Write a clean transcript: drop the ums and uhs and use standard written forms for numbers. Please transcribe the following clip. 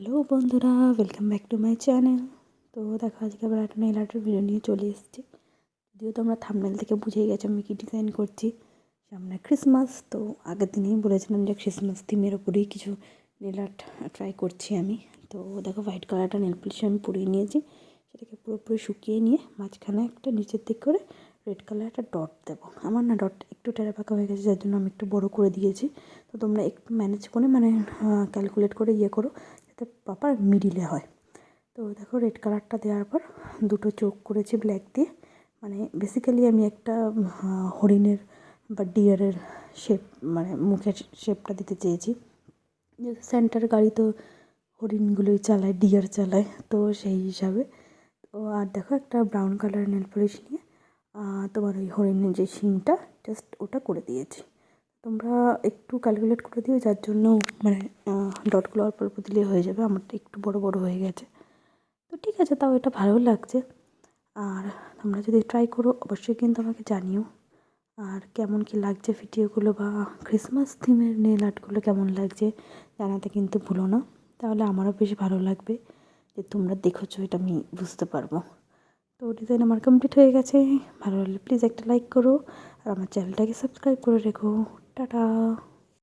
Hello বন্ধুরা, welcome back to my channel. তো দেখো, আজকে আবার একটা নেল আর্টের ভিডিও নিয়ে চলে এসেছি। যদিও তোমরা থাম্বনেল থেকে বুঝেই গেছো আমি কী ডিজাইন করছি। সামনে ক্রিসমাস, তো আগের দিনেই বলেছিলাম যে ক্রিসমাস থিমের ওপরেই কিছু নেল আর্ট ট্রাই করছি আমি। তো দেখো, হোয়াইট কালারটা নেল পলিশ আমি পরিয়ে নিয়েছি। সেটাকে পুরোপুরি শুকিয়ে নিয়ে মাঝখানে একটা নিচের দিক করে রেড কালার একটা ডট দেবো। আমার না ডট একটু টেরা পাকা হয়ে গেছে, যার জন্য আমি একটু বড় করে দিয়েছি। তো তোমরা একটু ম্যানেজ করে ক্যালকুলেট করে করো, যাতে প্রপার মিডিলে হয়। তো দেখো, রেড কালারটা দেওয়ার পর দুটো চোখ করেছি ব্ল্যাক দিয়ে। বেসিক্যালি আমি একটা হরিণের বা ডিয়ারের শেপ, মুখের শেপটা দিতে চেয়েছি। যে সেন্টার গাড়ি তো হরিণগুলোই চালায়, ডিয়ার চালায়, তো সেই হিসাবে। তো আর দেখো, একটা ব্রাউন কালার নেল পলিশ নিয়ে তোমার ওই হরিণের যে শিংটা জাস্ট ওটা করে দিয়েছি। তোমরা একটু ক্যালকুলেট করে দিও, যার জন্য ডটগুলো অল্প অল্প দিলে হয়ে যাবে। আমারটা একটু বড় বড় হয়ে গেছে, তো ঠিক আছে, তাও এটা ভালো লাগছে। আর তোমরা যদি ট্রাই করো অবশ্যই কিন্তু আমাকে জানিও। আর কেমন কি লাগছে ভিডিওগুলো, বা ক্রিসমাস থিমের নেল আর্টগুলো কেমন লাগছে জানাতে কিন্তু ভুলো না। তাহলে আমারও বেশ ভালো লাগবে যে তোমরা দেখেছো, এটা আমি বুঝতে পারবো। তো ডিজাইন আমার কমপ্লিট হয়ে গেছে। ভালো লাগলে প্লিজ একটা লাইক করো, আর আমার চ্যানেলটাকে সাবস্ক্রাইব করে রেখো। টাটা।